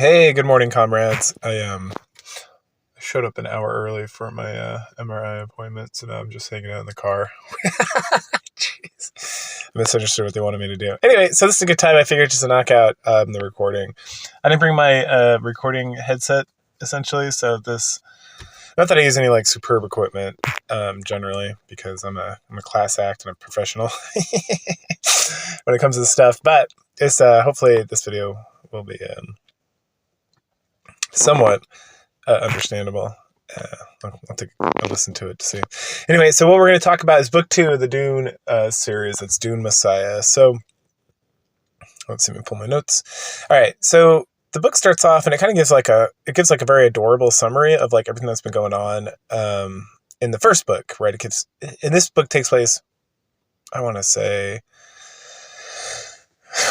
Hey, good morning, comrades. I showed up an hour early for my MRI appointment, so now I'm just hanging out in the car. Jeez. I misunderstood what they wanted me to do. Anyway, so this is a good time. I figured just to knock out the recording. I didn't bring my recording headset, essentially, so this... Not that I use any like superb equipment generally, because I'm a class act and a professional when it comes to this stuff. But it's hopefully this video will be somewhat understandable. I'll listen to it to see. Anyway, so what we're going to talk about is book 2 of the Dune series. It's Dune Messiah. So let's see, let me pull my notes. All right, so the book starts off and it kind of gives like a very adorable summary of like everything that's been going on in the first book, right? And this book takes place, I want to say,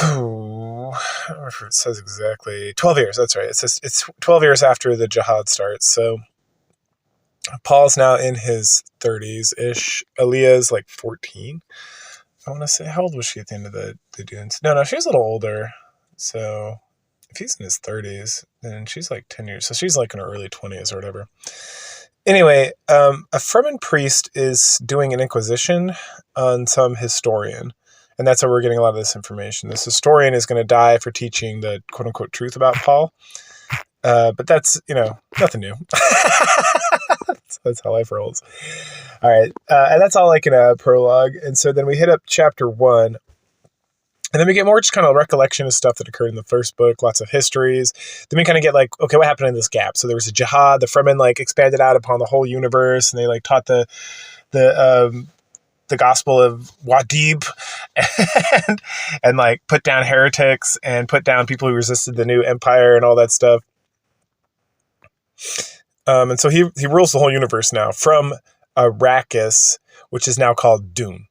I don't remember if it says exactly 12 years. That's right. It says it's 12 years after the jihad starts. So Paul's now in his 30s ish. Aaliyah's like 14. I want to say, how old was she at the end of the Dunes? No, she was a little older. So if he's in his 30s, then she's like 10 years. So she's like in her early 20s or whatever. Anyway, a Fremen priest is doing an inquisition on some historian. And that's how we're getting a lot of this information. This historian is going to die for teaching the quote-unquote truth about Paul. But that's, nothing new. That's how life rolls. All right. And that's all like in a prologue. And so then we hit up chapter 1. And then we get more just kind of recollection of stuff that occurred in the first book, lots of histories. Then we kind of get like, okay, what happened in this gap? So there was a jihad. The Fremen like expanded out upon the whole universe, and they like taught the gospel of Wadib and like put down heretics and put down people who resisted the new empire and all that stuff. And so he rules the whole universe now from Arrakis, which is now called Dune.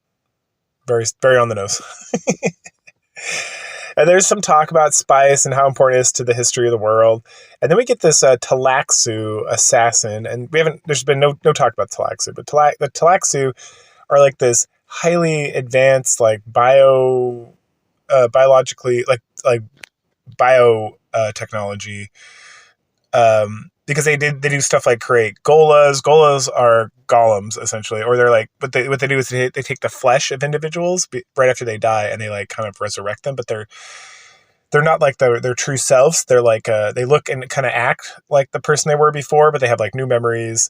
Very, very on the nose. And there's some talk about spice and how important it is to the history of the world. And then we get this Talaxu assassin, and there's been no talk about Talaxu, but the Talaxu are like this highly advanced, like biologically, like biotechnology, because they do stuff like create golas. Golas are golems essentially, or they're like, what they do is they take the flesh of individuals right after they die, and they like kind of resurrect them, but they're not like their true selves. They're like they look and kind of act like the person they were before, but they have like new memories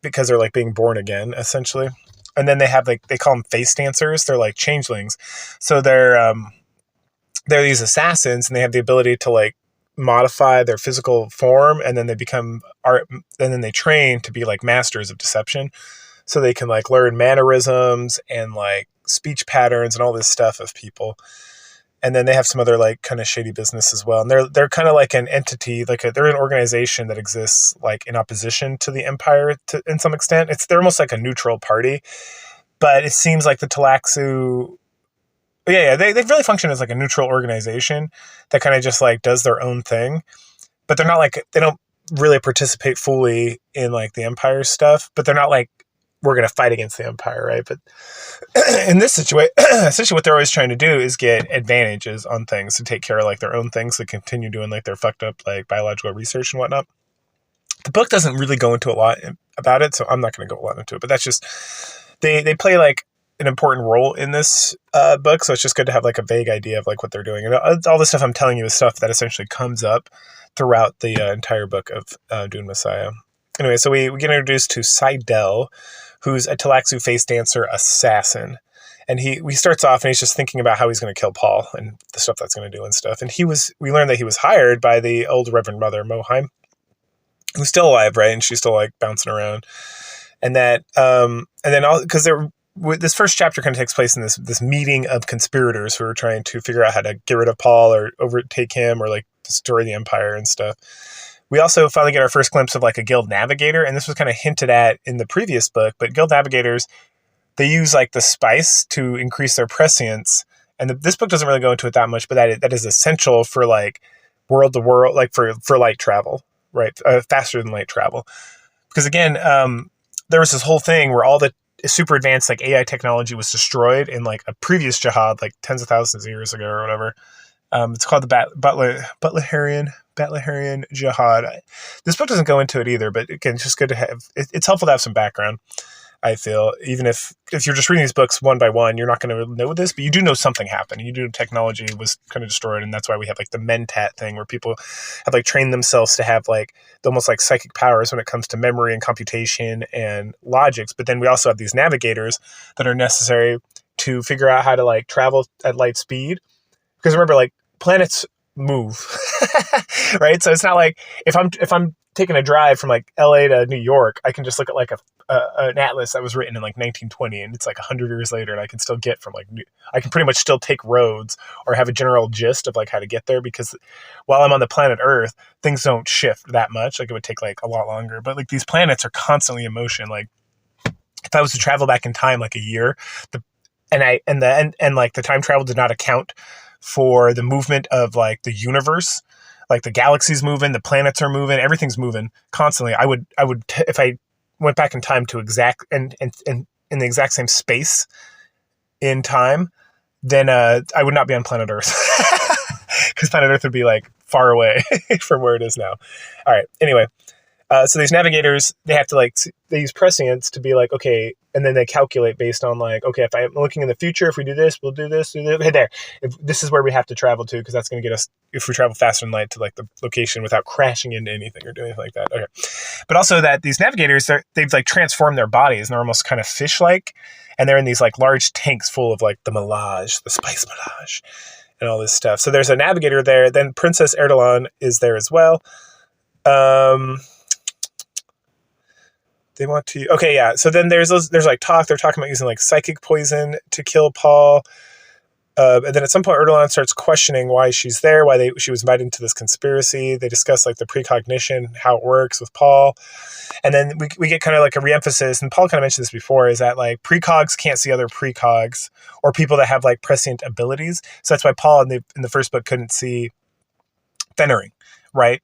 because they're like being born again essentially. And then they have like, they call them face dancers. They're like changelings. So they're these assassins, and they have the ability to like modify their physical form, and then they become art, and then they train to be like masters of deception. So they can like learn mannerisms and like speech patterns and all this stuff of people. And then they have some other like kind of shady business as well. And they're kind of like an entity, they're an organization that exists like in opposition to the empire in some extent. They're almost like a neutral party, but it seems like the Talaxu, they really function as like a neutral organization that kind of just like does their own thing. But they're not like, they don't really participate fully in like the empire stuff, but they're not like, we're going to fight against the empire, right? But in this situation, essentially what they're always trying to do is get advantages on things to take care of like their own things, to continue doing like their fucked up like biological research and whatnot. The book doesn't really go into a lot about it, so I'm not going to go a lot into it, but that's just, they play like an important role in this book, so it's just good to have like a vague idea of like what they're doing. And all the stuff I'm telling you is stuff that essentially comes up throughout the entire book of Dune Messiah. Anyway, so we get introduced to Seidel, who's a Talaxu face dancer assassin. And he starts off and he's just thinking about how he's going to kill Paul and the stuff that's going to do and stuff. And we learned that he was hired by the old Reverend Mother Moheim, who's still alive, right? And she's still like bouncing around. And that, and then because this first chapter kind of takes place in this meeting of conspirators who are trying to figure out how to get rid of Paul or overtake him or like destroy the empire and stuff. We also finally get our first glimpse of like a guild navigator, and this was kind of hinted at in the previous book, but guild navigators, they use like the spice to increase their prescience. And this book doesn't really go into it that much, but that is essential for like world to world, like for light travel, right? Faster than light travel. Because again, there was this whole thing where all the super advanced like AI technology was destroyed in like a previous jihad, like tens of thousands of years ago or whatever. It's called the Butlerian Jihad. This book doesn't go into it either, but again, it's just good to have. It's helpful to have some background. I feel, even if you're just reading these books one by one, you're not going to know this, but you do know something happened. You do know technology was kind of destroyed, and that's why we have like the Mentat thing, where people have like trained themselves to have like almost like psychic powers when it comes to memory and computation and logics. But then we also have these navigators that are necessary to figure out how to like travel at light speed. Because remember, like planets move, right? So it's not like if I'm taking a drive from like LA to New York, I can just look at like an atlas that was written in like 1920, and it's like 100 years later, and I can still get from like I can pretty much still take roads or have a general gist of like how to get there, because while I'm on the planet Earth, things don't shift that much. Like it would take like a lot longer, but like these planets are constantly in motion. Like if I was to travel back in time like a year, like the time travel did not account for the movement of like the universe. Like the galaxy's moving, the planets are moving, everything's moving constantly. I would if I went back in time to exact and in the exact same space in time, then I would not be on planet Earth, because planet Earth would be like far away from where it is now. All right. Anyway, so these navigators, they have to like they use prescience to be like, okay, and then they calculate based on like, okay, if I'm looking in the future, if we do this, we'll do this. Hey, there, if this is where we have to travel to, because that's going to get us, if we travel faster than light, to like the location without crashing into anything or doing anything like that. Okay, but also that these navigators, they've like transformed their bodies, and they're almost kind of fish-like, and they're in these like large tanks full of like the melange, the spice melange, and all this stuff. So there's a navigator there. Then Princess Erdogan is there as well. They want to. Okay, yeah. So then there's like talk. They're talking about using like psychic poison to kill Paul. And then at some point, Erdogan starts questioning why she's there, why she was invited into this conspiracy. They discuss like the precognition, how it works with Paul. And then we get kind of like a reemphasis, and Paul kind of mentioned this before, is that like precogs can't see other precogs or people that have like prescient abilities. So that's why Paul in the first book couldn't see Fenring, right?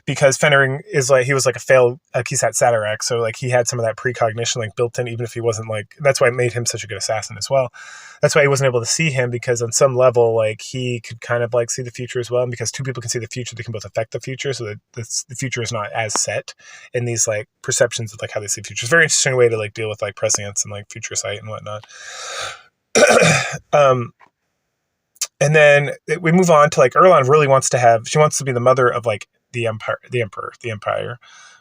Because Fenring is like, he was like a failed Kisat Satarak, so like he had some of that precognition like built in, even if he wasn't like, that's why it made him such a good assassin as well. That's why he wasn't able to see him, because on some level, like he could kind of like see the future as well. And because two people can see the future, they can both affect the future, so that the future is not as set in these like perceptions of like how they see the future. It's a very interesting way to like deal with like prescience and like future sight and whatnot. And then we move on to like Erdogan really wants to be the mother of like the empire,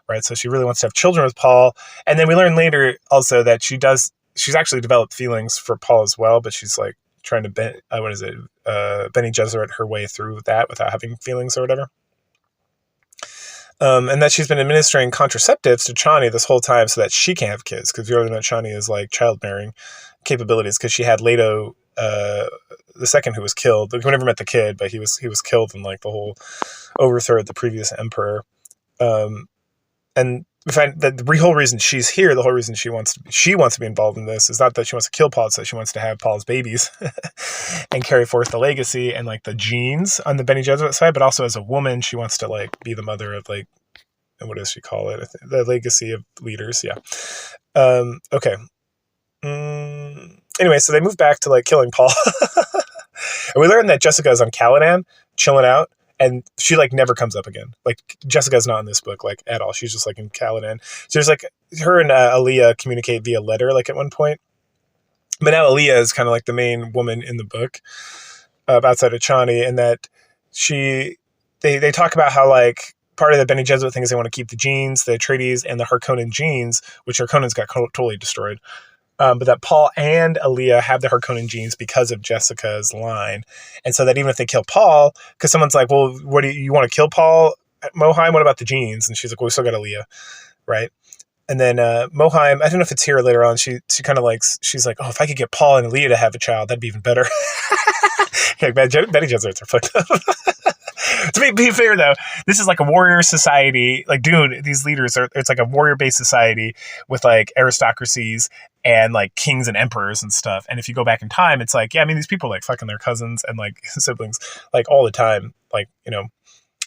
right? So she really wants to have children with Paul. And then we learn later also that she's actually developed feelings for Paul as well, but she's like trying to Bene Gesserit her way through that without having feelings or whatever. And that she's been administering contraceptives to Chani this whole time so that she can't have kids, because you already know Chani is like childbearing capabilities, because she had Leto, the second, who was killed. We never met the kid, but he was killed in like the whole overthrow of the previous emperor. And we find that the whole reason she's here, the whole reason she wants to be involved in this, is not that she wants to kill Paul, it's that she wants to have Paul's babies and carry forth the legacy and like the genes on the Bene Gesserit side, but also as a woman, she wants to like be the mother of like, what does she call it? The legacy of leaders. Yeah. Okay. Anyway, so they move back to like killing Paul. And we learn that Jessica is on Caladan, chilling out, and she like never comes up again. Like Jessica's not in this book like at all. She's just like in Caladan. So there's like her and Aaliyah communicate via letter like at one point. But now Aaliyah is kind of like the main woman in the book outside of Chani, and that they talk about how like part of the Bene Gesserit thing is they want to keep the genes, the Atreides, and the Harkonnen genes, which Harkonnens got totally destroyed. But that Paul and Aaliyah have the Harkonnen genes because of Jessica's line. And so that even if they kill Paul, because someone's like, well, what do you want to kill Paul, Mohaim? What about the genes? And she's like, well, we still got Aaliyah, right? And then Mohaim, I don't know if it's here or later on, she kind of like, she's like, oh, if I could get Paul and Aaliyah to have a child, that'd be even better. Like, Bene Gesserits are fucked up. To be fair, though, this is like a warrior society. Like Dune, these leaders it's like a warrior-based society with like aristocracies and like kings and emperors and stuff. And if you go back in time, it's like, yeah, I mean, these people are like fucking their cousins and like siblings like all the time, like, you know,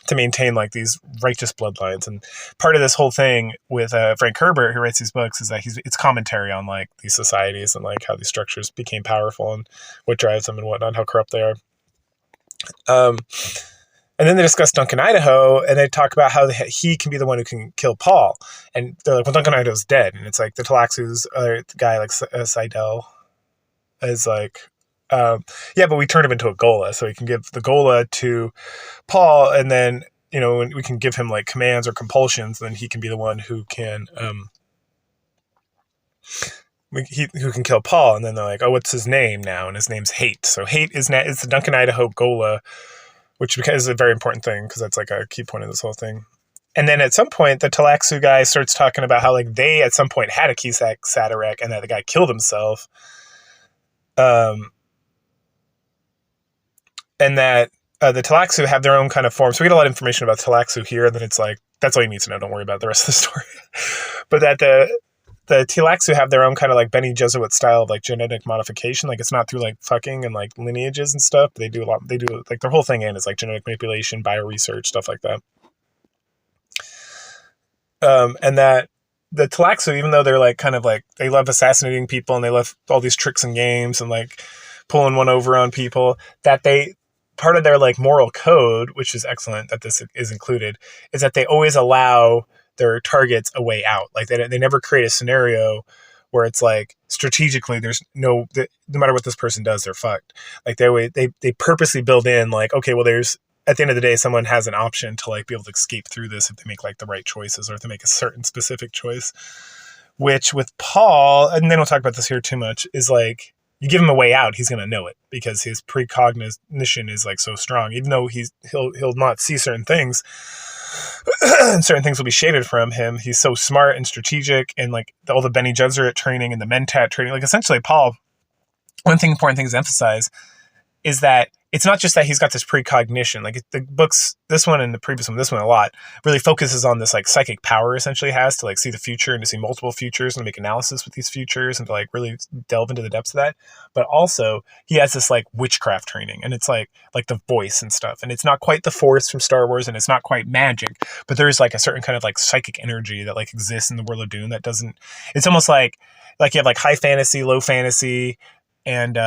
to maintain like these righteous bloodlines. And part of this whole thing with Frank Herbert, who writes these books, is that it's commentary on like these societies and like how these structures became powerful and what drives them and whatnot, how corrupt they are. Um, and then they discuss Duncan Idaho, and they talk about how he can be the one who can kill Paul. And they're like, well, Duncan Idaho's dead. And it's like the Talaxu's the guy, like Seidel, is like, yeah, but we turned him into a Gola, so we can give the Gola to Paul, and then, you know, we can give him like commands or compulsions, then he can be the one who can who can kill Paul. And then they're like, oh, what's his name now? And his name's Hate. So Hate is the Duncan Idaho Gola, which is a very important thing because that's like a key point of this whole thing. And then at some point, the Talaxu guy starts talking about how like they at some point had a Kisak Sadarek and that the guy killed himself. And that the Talaxu have their own kind of form. So we get a lot of information about Talaxu here, and then it's like, that's all you need to know. Don't worry about the rest of the story. But that the Talaxu have their own kind of like Bene Gesserit style of like genetic modification. Like it's not through like fucking and like lineages and stuff. But they do like their whole thing is like genetic manipulation, bioresearch, stuff like that. And that the Talaxu, even though they're like kind of like, they love assassinating people and they love all these tricks and games and like pulling one over on people, that part of their like moral code, which is excellent that this is included, is that they always allow their targets a way out. Like they never create a scenario where it's like strategically there's no matter what this person does, they're fucked. Like they purposely build in like, okay, well, there's, at the end of the day, someone has an option to like be able to escape through this if they make like the right choices or if they make a certain specific choice. Which with Paul, and they don't talk about this here too much, is like, you give him a way out, he's going to know it because his precognition is like so strong. Even though he'll not see certain things, and certain things will be shaded from him, he's so smart and strategic, and like all the Bene Gesserit training and the Mentat training. Like essentially, Paul, important thing to emphasize is that it's not just that he's got this precognition. Like the books, this one and the previous one, this one a lot, really focuses on this like psychic power essentially has to like see the future and to see multiple futures and make analysis with these futures and to like really delve into the depths of that. But also he has this like witchcraft training, and it's like the voice and stuff. And it's not quite the Force from Star Wars, and it's not quite magic, but there's like a certain kind of like psychic energy that like exists in the world of Dune that doesn't, it's almost like you have like high fantasy, low fantasy, and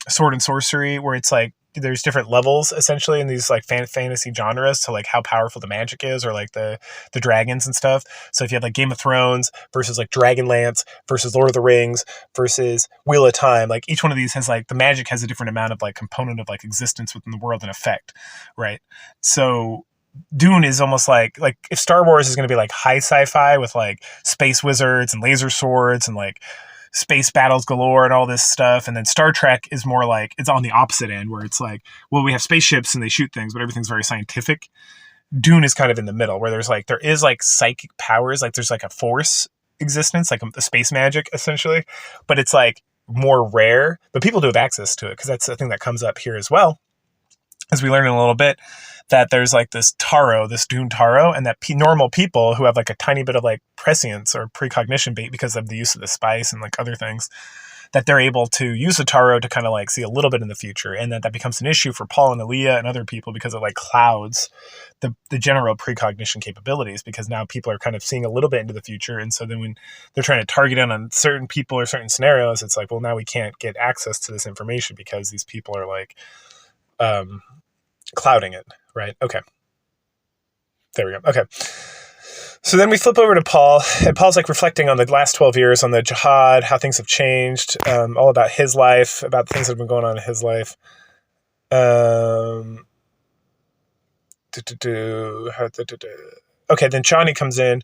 sword and sorcery, where it's like there's different levels essentially in these like fantasy genres to like how powerful the magic is, or like the dragons and stuff. So if you have like Game of Thrones versus like Dragonlance versus Lord of the Rings versus Wheel of Time, like each one of these has like the magic has a different amount of like component of like existence within the world and effect, right? So Dune is almost like if Star Wars is going to be like high sci-fi with like space wizards and laser swords and like space battles galore and all this stuff, and then Star Trek is more like, it's on the opposite end where it's like, well, we have spaceships and they shoot things, but everything's very scientific. Dune is kind of in the middle where there is like psychic powers, like there's like a force existence, like a space magic essentially, but it's like more rare, but people do have access to it because that's the thing that comes up here as well, as we learn in a little bit, that there's like this Dune Taro, and that normal people who have like a tiny bit of like prescience or precognition because of the use of the spice and like other things, that they're able to use the Taro to kind of like see a little bit in the future, and that becomes an issue for Paul and Aaliyah and other people because it like clouds the general precognition capabilities, because now people are kind of seeing a little bit into the future, and so then when they're trying to target in on certain people or certain scenarios, it's like, well, now we can't get access to this information because these people are like clouding it, right? Okay. There we go. Okay. So then we flip over to Paul, and Paul's like reflecting on the last 12 years on the jihad, how things have changed, all about his life, about the things that have been going on in his life. Okay, then Chani comes in.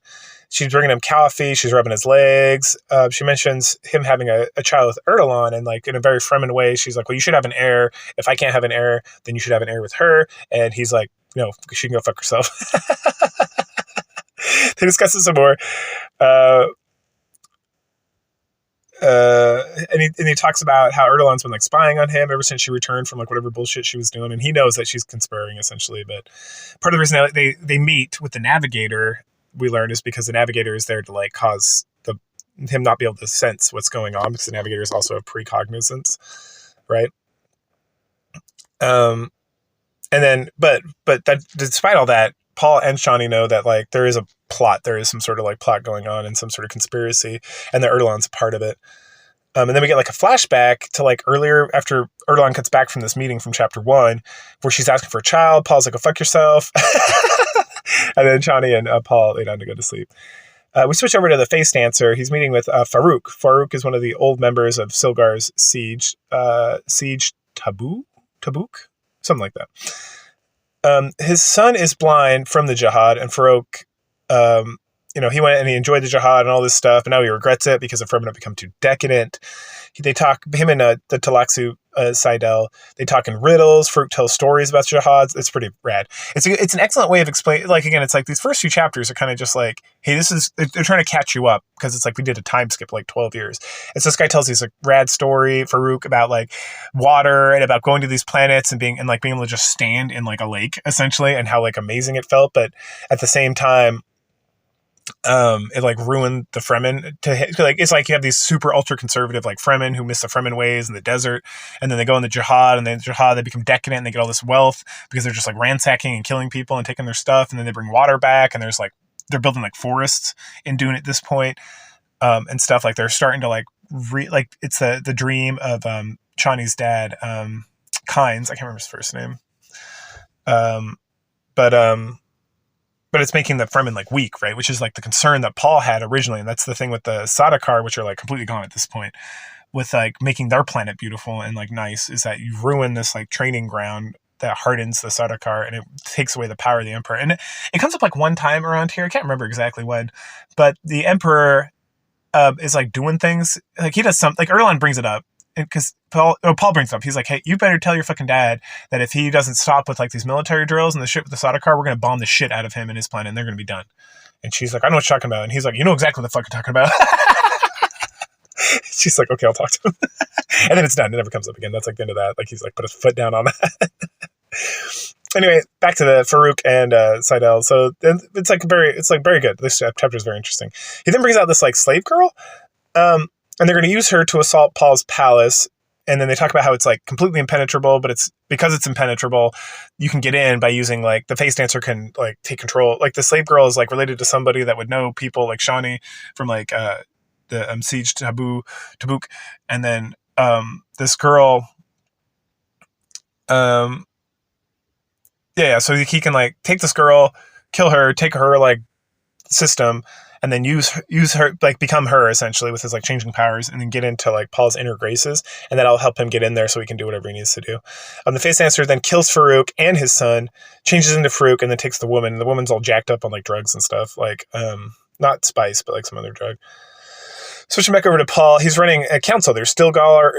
She's bringing him coffee. She's rubbing his legs. She mentions him having a child with Erdogan, and like in a very feminine way, she's like, well, you should have an heir. If I can't have an heir, then you should have an heir with her. And he's like, no, she can go fuck herself. They discuss this some more. And he talks about how Erdogan's been like spying on him ever since she returned from like whatever bullshit she was doing, and he knows that she's conspiring essentially. But part of the reason they meet with the navigator, we learn, is because the navigator is there to like cause him not be able to sense what's going on, because the navigator is also a precognizance, right? And then but that despite all that, Paul and Shawnee know that like there is a plot, there is some sort of like plot going on and some sort of conspiracy, and that Erdogan's a part of it. And then we get like a flashback to like earlier after Erdogan gets back from this meeting from chapter 1, where she's asking for a child. Paul's like, "Go fuck yourself." And then Chani and Paul lay down to go to sleep. We switch over to the face dancer. He's meeting with Farouk. Farouk is one of the old members of Silgar's siege Tabuk, something like that. His son is blind from the jihad, and Farouk, he went and he enjoyed the jihad and all this stuff, and now he regrets it because the firm had become too decadent. They talk, him and the Talaxu Seidel, they talk in riddles. Farouk tells stories about jihads. It's pretty rad. It's an excellent way of explaining. Like, again, it's like these first few chapters are kind of just like, hey, they're trying to catch you up because it's like we did a time skip like 12 years. And so this guy tells these like rad story, Farouk, about like water and about going to these planets and being able to just stand in like a lake essentially, and how like amazing it felt. But at the same time, it like ruined the Fremen it's like you have these super ultra conservative like Fremen who miss the Fremen ways in the desert, and then they go in the jihad, and then the jihad they become decadent and they get all this wealth because they're just like ransacking and killing people and taking their stuff, and then they bring water back, and there's like they're building like forests in Dune at this point, and stuff like they're starting to like it's the dream of Chani's dad, Kynes, I can't remember his first name, but it's making the Fremen like weak, right? Which is like the concern that Paul had originally. And that's the thing with the Sardaukar, which are like completely gone at this point, with like making their planet beautiful and like nice, is that you ruin this like training ground that hardens the Sardaukar, and it takes away the power of the Emperor. And it comes up like one time around here. I can't remember exactly when, but the Emperor is like doing things. Like he does something, like Erlan brings it up. Because Paul brings it up. He's like, hey, you better tell your fucking dad that if he doesn't stop with like these military drills and the shit with the Sardaukar, we're going to bomb the shit out of him and his planet, and they're going to be done. And she's like, I know what you're talking about. And he's like, you know exactly what the fuck you're talking about. She's like, okay, I'll talk to him. And then it's done. It never comes up again. That's like the end of that. Like he's like, put his foot down on that. Anyway, back to the Farouk and Seidel. So it's very good. This chapter is very interesting. He then brings out this like slave girl. And they're going to use her to assault Paul's palace. And then they talk about how it's like completely impenetrable, but because it's impenetrable, you can get in by using like the face dancer can like take control. Like the slave girl is like related to somebody that would know people like Chani from like the siege Tabuk. And then this girl, so he can like take this girl, kill her, take her like system, and then use her, like become her essentially with his like changing powers, and then get into like Paul's inner graces, and that'll help him get in there so he can do whatever he needs to do. The face dancer then kills Farouk and his son, changes into Farouk, and then takes the woman. The woman's all jacked up on like drugs and stuff, like not spice, but like some other drug. Switching back over to Paul, he's running a council. There's Stilgar,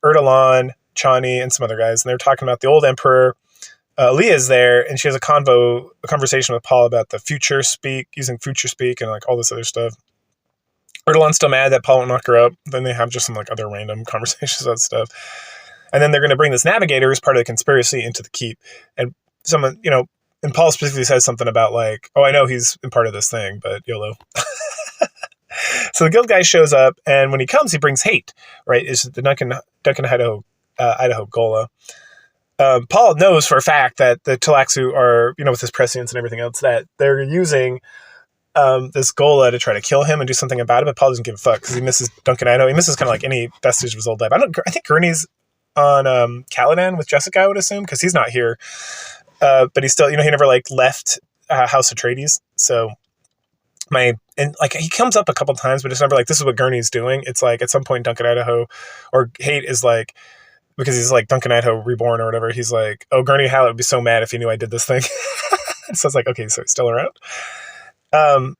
Erdogan, Chani, and some other guys, and they're talking about the old emperor. Leah's there, and she has a conversation with Paul about the future speak, using future speak, and like all this other stuff. Erdogan's still mad that Paul won't knock her up. Then they have just some like other random conversations about stuff. And then they're going to bring this navigator as part of the conspiracy into the keep. And someone, and Paul specifically says something about like, oh, I know he's been part of this thing, but YOLO. So the guild guy shows up, and when he comes, he brings hate, right? Is the Duncan Idaho Gola. Paul knows for a fact that the Talaxu are, with his prescience and everything else, that they're using this Gola to try to kill him and do something about it, but Paul doesn't give a fuck because he misses Duncan Idaho. He misses kind of like any vestige of his old life. I think Gurney's on Caladan with Jessica, I would assume, because he's not here. But he's still, he never like left House Atreides. So he comes up a couple times, but it's never like, this is what Gurney's doing. It's like at some point Duncan Idaho or Hate is like, because he's like Duncan Idaho Reborn or whatever, he's like, oh, Gurney Hallett would be so mad if he knew I did this thing. So it's like, okay, so he's still around. And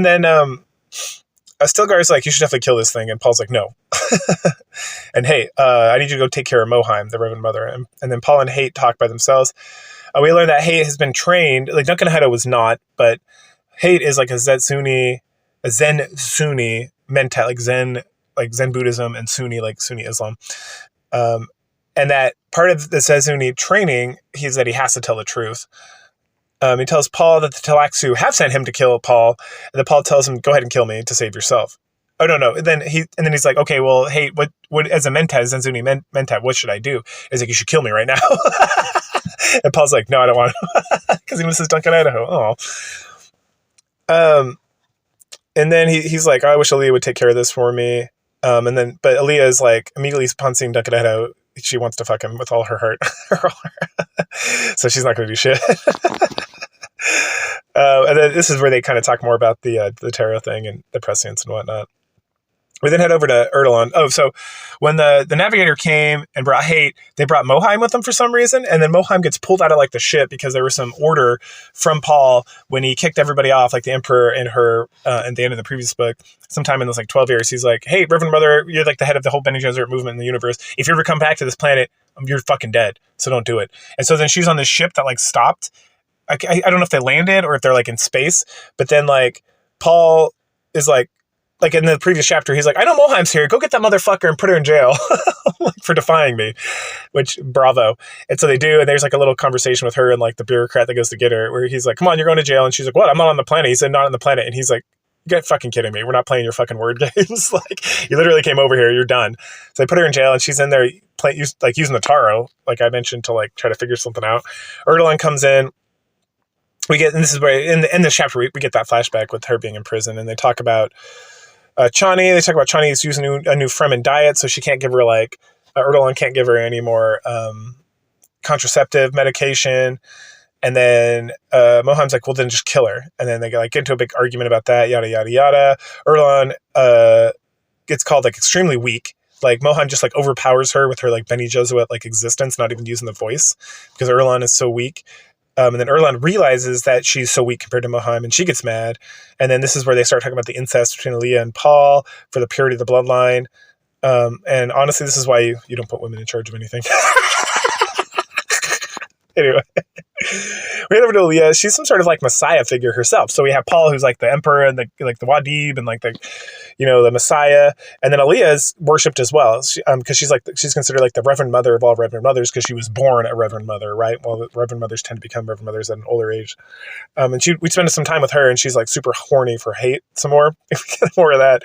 then Stilgar's like, you should definitely kill this thing, and Paul's like, no. And hey, I need you to go take care of Moheim, the Reverend Mother. And then Paul and Hate talk by themselves. We learn that Hate has been trained, like Duncan Idaho was not, but Hate is like a Zen Sunni mental, like Zen Buddhism, and Sunni, like Sunni Islam. And that part of the Zen Sunni training is that he has to tell the truth. He tells Paul that the Talaxu have sent him to kill Paul, and then Paul tells him, go ahead and kill me to save yourself. Oh, no. And then he's like, okay, well, hey, what as a mentat, Zen Sunni mentat, what should I do? He's like, you should kill me right now. And Paul's like, no, I don't want to, because he misses Duncan Idaho. Oh. And then he's like, oh, I wish Aaliyah would take care of this for me. But Aaliyah is like, immediately upon seeing Duncan Edo, she wants to fuck him with all her heart. So she's not going to do shit. And then this is where they kind of talk more about the tarot thing and the prescience and whatnot. We then head over to Erdogan. Oh, so when the navigator came and brought hate, they brought Moheim with them for some reason, and then Moheim gets pulled out of like the ship because there was some order from Paul when he kicked everybody off, like the Emperor and her at the end of the previous book, sometime in those like 12 years. He's like, hey, Reverend Mother, you're like the head of the whole Bene Gesserit movement in the universe. If you ever come back to this planet, you're fucking dead, so don't do it. And so then she's on this ship that like stopped. I don't know if they landed or if they're like in space, but then like Paul is like in the previous chapter, he's like, I know Moheim's here. Go get that motherfucker and put her in jail like, for defying me, which bravo. And so they do. And there's like a little conversation with her and like the bureaucrat that goes to get her where he's like, come on, you're going to jail. And she's like, what? I'm not on the planet. He said, not on the planet. And he's like, you got fucking kidding me. We're not playing your fucking word games. Like you literally came over here. You're done. So they put her in jail and she's in there using the tarot, like I mentioned, to like try to figure something out. Erdogan comes in. And this is where in this chapter, we get that flashback with her being in prison, and they talk about Chani. They talk about Chani is using a new Fremen diet, so she can't give her Erdogan can't give her any more contraceptive medication. And then Moheim's like, well, then just kill her. And then they get into a big argument about that, yada, yada, yada. Erdogan gets called like extremely weak. Like Moheim just like overpowers her with her like Bene Gesserit like existence, not even using the voice because Erdogan is so weak. And then Erdogan realizes that she's so weak compared to Moheim, and she gets mad. And then this is where they start talking about the incest between Aaliyah and Paul for the purity of the bloodline. And honestly, this is why you don't put women in charge of anything. Anyway, we head over to Aaliyah. She's some sort of like Messiah figure herself. So we have Paul, who's like the emperor and the Wadib and like the Messiah. And then Aaliyah is worshipped as well. Because she's considered like the Reverend Mother of all Reverend Mothers because she was born a Reverend Mother, right? Well, the Reverend Mothers tend to become Reverend Mothers at an older age. And we spend some time with her, and she's like super horny for hate some more. If we get more of that.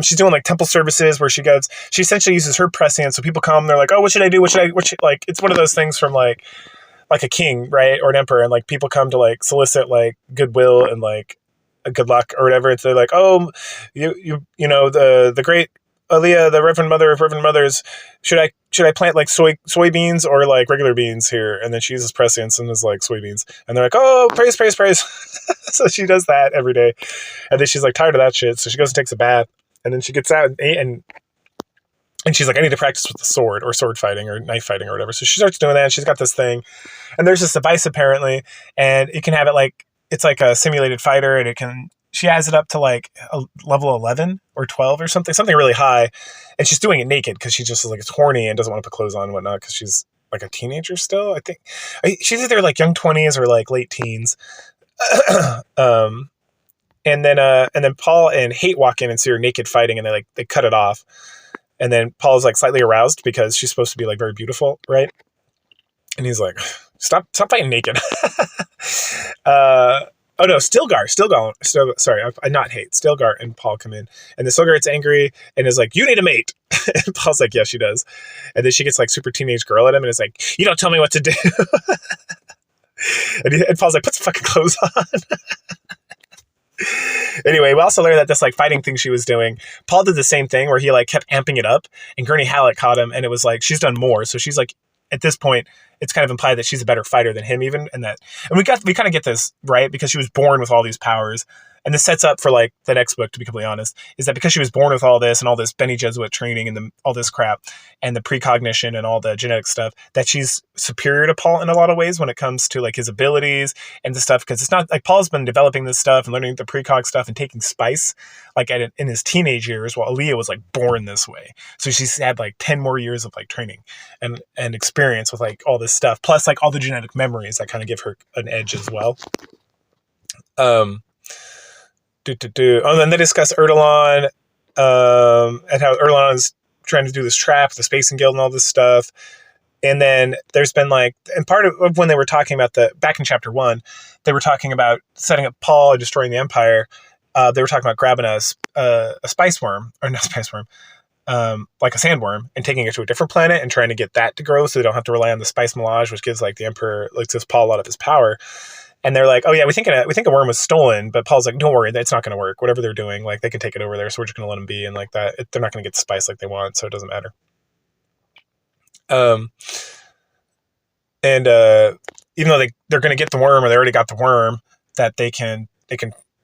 She's doing like temple services where she essentially uses her prescience. So people come, they're like, oh, what should I do? Like, it's one of those things from like a king, right? Or an emperor. And like people come to like solicit like goodwill and like a good luck or whatever. It's like, oh, you know, the great Aaliyah, the Reverend Mother of Reverend Mothers, should I plant like soybeans or like regular beans here? And then she uses prescience and is like soybeans. And they're like, oh, praise. So she does that every day. And then she's like tired of that shit. So she goes and takes a bath. And then she gets out and she's like, I need to practice with the sword or sword fighting or knife fighting or whatever. So she starts doing that, and she's got this thing. And there's this device apparently, and it can have it like, it's like a simulated fighter, and she has it up to like a level 11 or 12 or something really high. And she's doing it naked because she just like, it's horny and doesn't want to put clothes on and whatnot because she's like a teenager still, I think. She's either like young 20s or like late teens. And then Paul and Hate walk in and see her naked fighting, and they cut it off. And then Paul's like slightly aroused because she's supposed to be like very beautiful, right? And he's like, stop fighting naked. Oh no, Stilgar, sorry, not Hate. Stilgar and Paul come in, and the Stilgar gets angry and is like, you need a mate. And Paul's like, yeah, she does. And then she gets like super teenage girl at him and is like, you don't tell me what to do. and Paul's like, put some fucking clothes on. Anyway, we also learned that this like fighting thing she was doing, Paul did the same thing where he like kept amping it up, and Gurney Halleck caught him, and it was like she's done more. So she's like, at this point, it's kind of implied that she's a better fighter than him even, and we kind of get this right because she was born with all these powers. And this sets up for like the next book, to be completely honest, is that because she was born with all this and all this Bene Gesserit training and all this crap and the precognition and all the genetic stuff, that she's superior to Paul in a lot of ways when it comes to like his abilities and the stuff. Because it's not like Paul's been developing this stuff and learning the precog stuff and taking spice like in his teenage years, while Aaliyah was like born this way. So she's had like 10 more years of like training and experience with like all this stuff, plus like all the genetic memories that kind of give her an edge as well. Oh, then they discuss Erdogan and how Erdogan is trying to do this trap, the Spacing Guild and all this stuff. And then there's been like, and part of when they were talking about back in chapter 1, they were talking about setting up Paul and destroying the Empire. They were talking about grabbing a spice worm, or not spice worm, like a sandworm, and taking it to a different planet and trying to get that to grow so they don't have to rely on the spice melange, which gives like the Emperor, like gives Paul a lot of his power. And they're like, oh yeah, we think a worm was stolen, but Paul's like, don't worry, that's not going to work. Whatever they're doing, like they can take it over there, so we're just going to let them be, and like that, they're not going to get the spice like they want, so it doesn't matter. And even though they're going to get the worm, or they already got the worm, that they can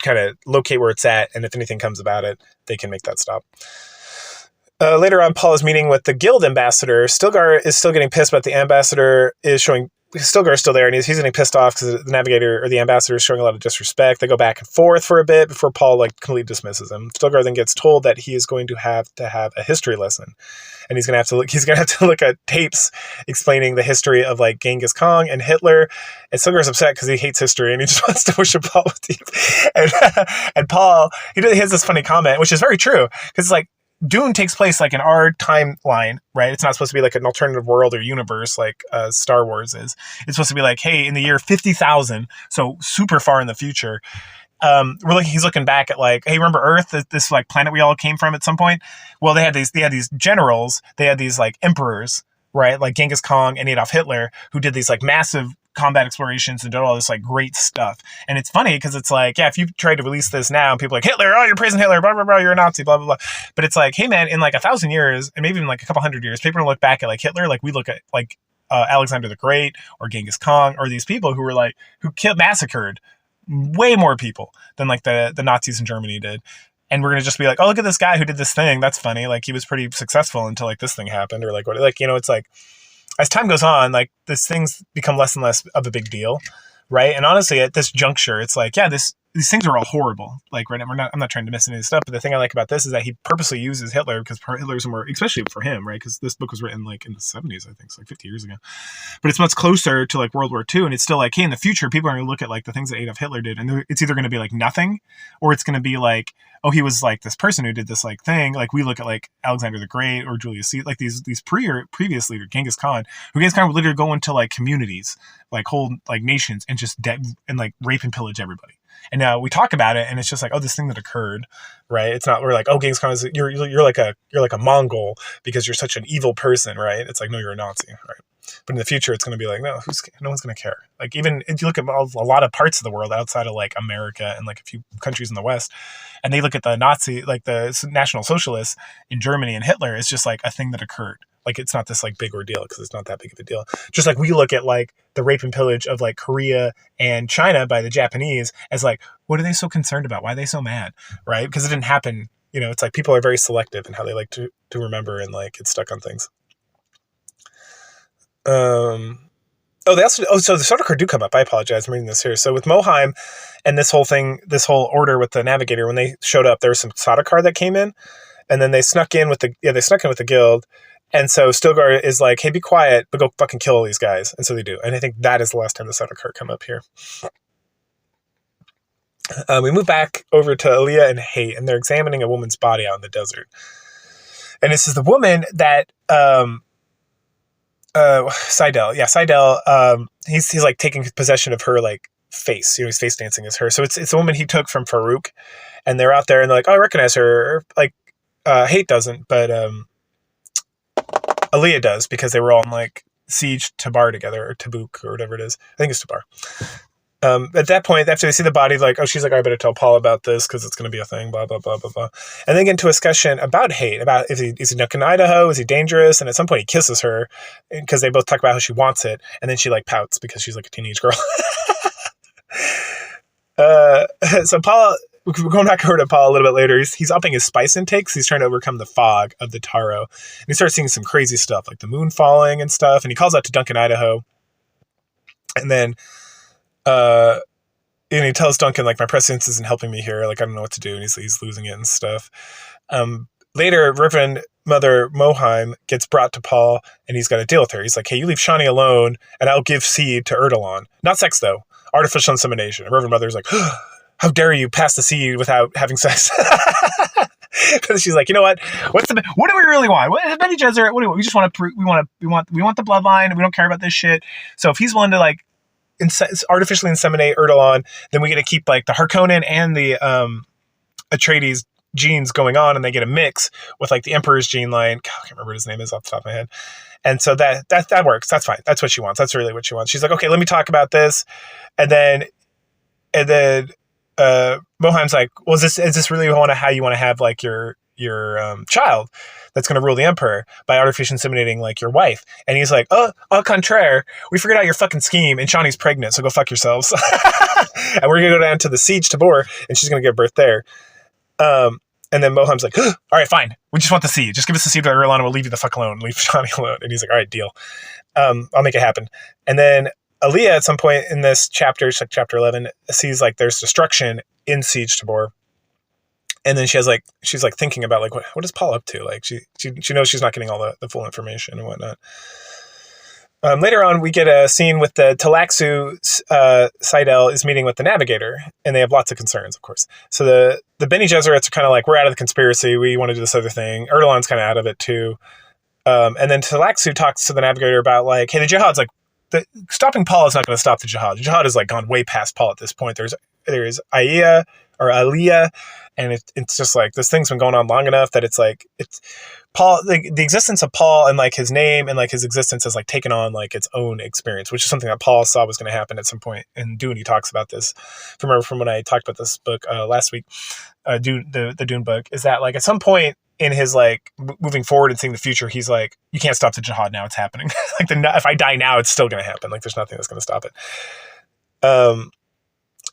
kind of locate where it's at, and if anything comes about it, they can make that stop. Later on, Paul is meeting with the guild ambassador. Stilgar is still getting pissed, but the ambassador is showing. Stilgar is still there, and he's getting pissed off because the navigator or the ambassador is showing a lot of disrespect. They go back and forth for a bit before Paul like completely dismisses him. Stilgar then gets told that he is going to have a history lesson, and he's gonna have to look at tapes explaining the history of like Genghis Khan and Hitler. And Stilgar's upset because he hates history and he just wants to worship Paul with deep. And Paul he has this funny comment, which is very true, because it's like, Dune takes place like in our timeline, right? It's not supposed to be like an alternative world or universe like Star Wars is. It's supposed to be like, hey, in the year 50,000, so super far in the future, he's looking back at like, hey, remember Earth, this like planet we all came from at some point? Well, they had these generals, they had these like emperors, right? Like Genghis Khan and Adolf Hitler, who did these like massive combat explorations and did all this like great stuff. And it's funny because it's like, yeah, if you try to release this now and people are like, Hitler, oh, you're praising Hitler, blah, blah, blah, you're a Nazi, blah, blah, blah. But it's like, hey man, in like 1,000 years, and maybe even like a couple hundred years, people are gonna look back at like Hitler, like we look at like Alexander the Great or Genghis Khan or these people who were like, who massacred way more people than like the Nazis in Germany did. And we're gonna just be like, oh, look at this guy who did this thing. That's funny. Like he was pretty successful until like this thing happened, or like what, like, you know, it's like, as time goes on, like these things become less and less of a big deal, right? And honestly, at this juncture, it's like, yeah, these things are all horrible. Like, right, I'm not trying to miss any of this stuff, but the thing I like about this is that he purposely uses Hitler because Hitler's more, especially for him, right? Because this book was written like in the 70s, I think, so like 50 years ago. But it's much closer to like World War II, and it's still like, hey, in the future, people are going to look at like the things that Adolf Hitler did, and it's either going to be like nothing, or it's going to be like, oh, he was like this person who did this like thing. Like we look at like Alexander the Great or Julius Caesar, like these previous leaders, Genghis Khan would literally go into like communities, like whole like nations, and just and like rape and pillage everybody. And now we talk about it, and it's just like, oh, this thing that occurred, right? It's not, we're like, oh, Genghis Khan is you're like a Mongol because you're such an evil person, right? It's like, no, you're a Nazi, right? But in the future, it's going to be like, no one's going to care. Like even if you look at a lot of parts of the world outside of like America and like a few countries in the West, and they look at the Nazi, like the National Socialists in Germany and Hitler, it's just like a thing that occurred. Like it's not this like big ordeal because it's not that big of a deal. Just like we look at like the rape and pillage of like Korea and China by the Japanese as like, what are they so concerned about? Why are they so mad? Right? Because it didn't happen. You know, it's like people are very selective in how they like to remember and like get stuck on things. So the Sardaukar do come up. I apologize. I'm reading this here. So with Moheim and this whole order with the navigator, when they showed up, there was some Sardaukar that came in, and then they snuck in with the guild. And so Stilgar is like, hey, be quiet, but go fucking kill all these guys. And so they do. And I think that is the last time the Sardaukar come up here. We move back over to Aaliyah and Haight, and they're examining a woman's body out in the desert. And this is the woman that Seidel. Yeah, Seidel, he's like taking possession of her like face. You know, he's face dancing as her. So it's a woman he took from Farouk, and they're out there and they're like, oh, I recognize her. Like Haight doesn't, but Aaliyah does, because they were all in like siege Tabar together, or Tabuk, or whatever it is. I think it's Tabar. At that point, after they see the body, like, oh, she's like, I better tell Paul about this because it's going to be a thing, blah, blah, blah, blah, blah. And they get into a discussion about Haight, about is he nuke in Idaho? Is he dangerous? And at some point he kisses her because they both talk about how she wants it. And then she like pouts because she's like a teenage girl. So Paul, we're going back over to Paul a little bit later. He's upping his spice intakes. He's trying to overcome the fog of the taro. And he starts seeing some crazy stuff, like the moon falling and stuff. And he calls out to Duncan, Idaho. And then, and he tells Duncan, like, my prescience isn't helping me here. Like, I don't know what to do. And he's losing it and stuff. Later, Reverend Mother Moheim gets brought to Paul, and he's got to deal with her. He's like, hey, you leave Shawnee alone, and I'll give seed to Erdogan. Not sex, though. Artificial insemination. And Reverend Mother's like, how dare you pass the seed without having sex? She's like, you know what? What do we really want? Bene Gesserit, what do we want? We just want to we want the bloodline. We don't care about this shit. So if he's willing to like artificially inseminate Erdogan, then we get to keep like the Harkonnen and the Atreides genes going on, and they get a mix with like the Emperor's gene line. God, I can't remember what his name is off the top of my head. And so that works. That's fine. That's what she wants. That's really what she wants. She's like, okay, let me talk about this. And then And then Moheim's like, well, is this really how you want to have like your child that's going to rule the emperor by artificially inseminating like your wife? And he's like, au contraire, we figured out your fucking scheme, and Chani's pregnant, so go fuck yourselves. And we're going to go down to the siege Tabor, and she's going to give birth there. And then Moheim's like, all right, fine. We just want the seed. Just give us the seed by Erlon and we'll leave you the fuck alone. Leave Chani alone. And he's like, all right, deal. I'll make it happen. And then Aaliyah at some point in this chapter, it's like chapter 11, sees like there's destruction in siege Tabor. And then she's like thinking about like, what is Paul up to? Like she knows she's not getting all the full information and whatnot. Later on, we get a scene with the Talaxu. Seidel is meeting with the Navigator, and they have lots of concerns, of course. So the Bene Gesserits are kind of like, we're out of the conspiracy. We want to do this other thing. Erlon's kind of out of it too. And then Talaxu talks to the Navigator about like, hey, the jihad's like, stopping Paul is not going to stop the jihad. The jihad has like gone way past Paul at this point. There's Aliyah, and it's just like this thing's been going on long enough that it's Paul, the existence of Paul and like his name and like his existence has like taken on like its own experience, which is something that Paul saw was going to happen at some point. And Dune, he talks about this. Remember from when I talked about this book last week, Dune, the Dune book, is that like at some point in his like moving forward and seeing the future, he's like, you can't stop the jihad now. It's happening. Like if I die now, it's still going to happen. Like there's nothing that's going to stop it.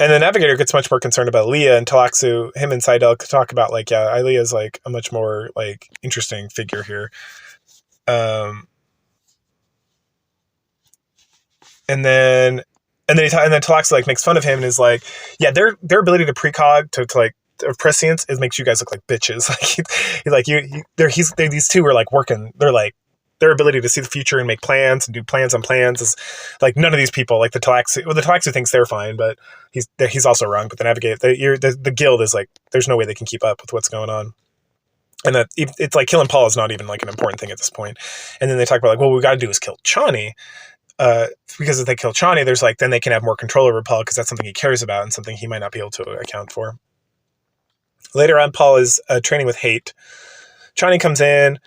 And the Navigator gets much more concerned about Leah, and Talaxu, him and Seidel could talk about like, yeah, Leah is like a much more like interesting figure here. And then Talaxu like makes fun of him and is like, yeah, their ability to precog to like prescience, it makes you guys look like bitches. Like these two are like working. They're like, their ability to see the future and make plans and do plans on plans is like none of these people, like the Talaxu thinks they're fine, but he's also wrong. But the Navigator, the guild is like, there's no way they can keep up with what's going on. And that it's like killing Paul is not even like an important thing at this point. And then they talk about like, well, what we got to do is kill Chani. Because if they kill Chani, there's like, then they can have more control over Paul because that's something he cares about and something he might not be able to account for. Later on, Paul is training with Hate. Chani comes in.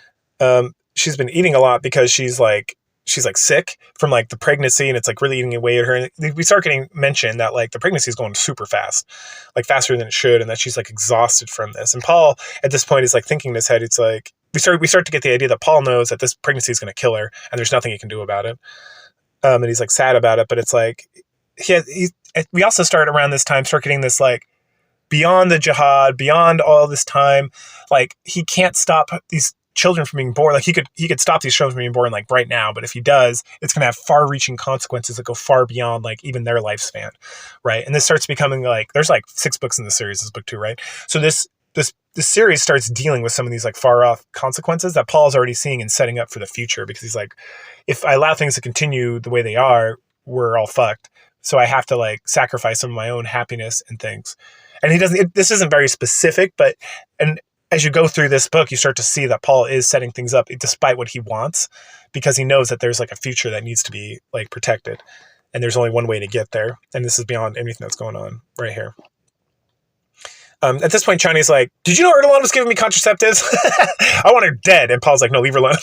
She's been eating a lot because she's like sick from like the pregnancy, and it's like really eating away at her. And we start getting mentioned that like the pregnancy is going super fast, like faster than it should, and that she's like exhausted from this. And Paul at this point is like thinking in his head, it's like we start to get the idea that Paul knows that this pregnancy is going to kill her, and there's nothing he can do about it. And he's like sad about it, but it's like we also start around this time start getting this like beyond the jihad, beyond all this time, like he can't stop these children from being born. Like he could stop these children from being born like right now, but if he does, it's going to have far-reaching consequences that go far beyond like even their lifespan, right? And this starts becoming like there's like 6 books in the series. This is book 2, right? So this series starts dealing with some of these like far-off consequences that Paul's already seeing and setting up for the future, because he's like, if I allow things to continue the way they are, we're all fucked. So I have to like sacrifice some of my own happiness and things. And he doesn't. This isn't very specific, but as you go through this book, you start to see that Paul is setting things up despite what he wants, because he knows that there's like a future that needs to be like protected. And there's only one way to get there. And this is beyond anything that's going on right here. At this point, Chani's like, did you know Erdogan was giving me contraceptives? I want her dead. And Paul's like, no, leave her alone.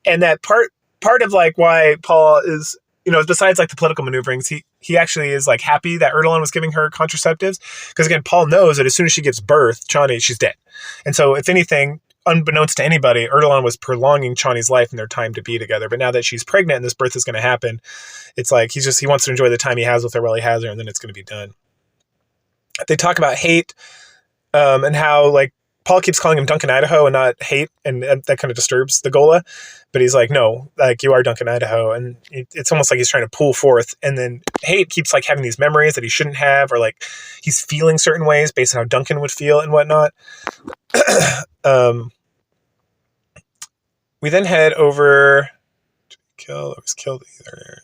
And that part of like why Paul is, besides like the political maneuverings, he actually is like happy that Erdogan was giving her contraceptives, because again, Paul knows that as soon as she gives birth, Chani, she's dead. And so if anything, unbeknownst to anybody, Erdogan was prolonging Chani's life and their time to be together. But now that she's pregnant and this birth is going to happen, it's like he wants to enjoy the time he has with her while he has her, and then it's going to be done. They talk about Hate, and how like Paul keeps calling him Duncan Idaho and not Hate, and that kind of disturbs the Gola. But he's like, no, like you are Duncan Idaho, and it's almost like he's trying to pull forth. And then Hate keeps like having these memories that he shouldn't have, or like he's feeling certain ways based on how Duncan would feel and whatnot. We then head over to was killed either.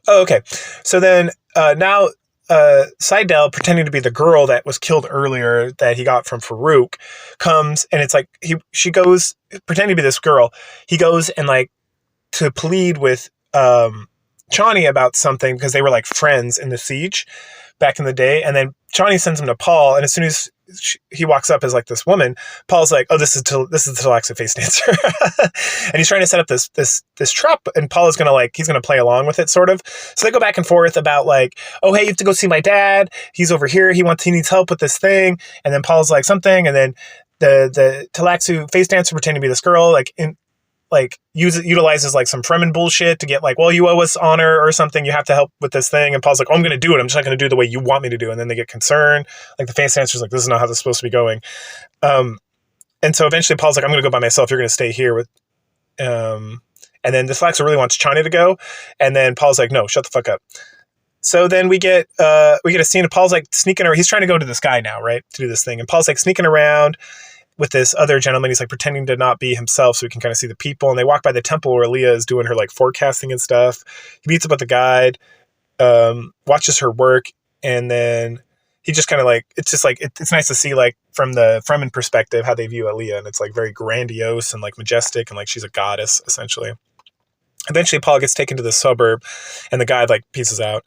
Okay. So then now Seidel, pretending to be the girl that was killed earlier that he got from Farouk, comes, and it's like she goes pretending to be this girl. He goes and like to plead with Chani about something, because they were like friends in the siege back in the day. And then Chani sends him to Paul, and as soon as he walks up as like this woman. Paul's like, oh, this is the Talaxu face dancer. And he's trying to set up this trap, and Paul is going to like, he's going to play along with it sort of. So they go back and forth about like, oh, hey, you have to go see my dad. He's over here. He needs help with this thing. And then Paul's like something. And then the Talaxu face dancer pretending to be this girl, utilizes like some Fremen bullshit to get like, well, you owe us honor or something. You have to help with this thing. And Paul's like, oh, I'm going to do it. I'm just not going to do it the way you want me to do. And then they get concerned. Like the face dancer's like, this is not how this is supposed to be going. And so eventually Paul's like, I'm going to go by myself. You're going to stay here with, and then the Talaxu really wants Chani to go. And then Paul's like, no, shut the fuck up. So then we get a scene of Paul's like sneaking around. He's trying to go to this guy now, right? To do this thing. And Paul's like sneaking around with this other gentleman. He's like pretending to not be himself so we can kind of see the people. And they walk by the temple where Leah is doing her like forecasting and stuff. He meets up with the guide, watches her work. And then he just kind of like, it's just like, it's nice to see like from the Fremen perspective, how they view Aaliyah. And it's like very grandiose and like majestic. And like, she's a goddess essentially. Eventually Paul gets taken to the suburb and the guide like pieces out.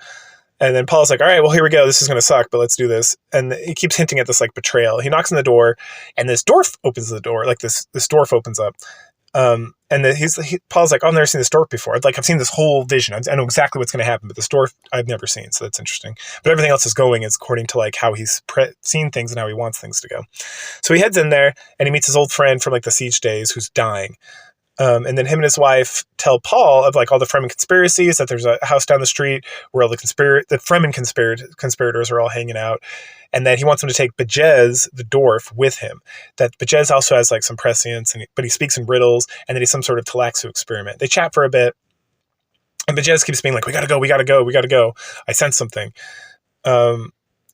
And then Paul's like, all right, well, here we go. This is going to suck, but let's do this. And he keeps hinting at this like betrayal. He knocks on the door and this dwarf opens the door. Like this dwarf opens up. And then Paul's like, oh, I've never seen this dwarf before. Like I've seen this whole vision. I know exactly what's going to happen, but this dwarf I've never seen. So that's interesting. But everything else is going is according to like how he's seen things and how he wants things to go. So he heads in there and he meets his old friend from like the siege days who's dying. And then him and his wife tell Paul of like all the Fremen conspiracies, that there's a house down the street where all the Fremen conspirators are all hanging out, and that he wants him to take Bajez, the dwarf, with him. That Bajez also has like some prescience, but he speaks in riddles, and that he's some sort of Talaxu experiment. They chat for a bit, and Bajez keeps being like, we gotta go. I sense something.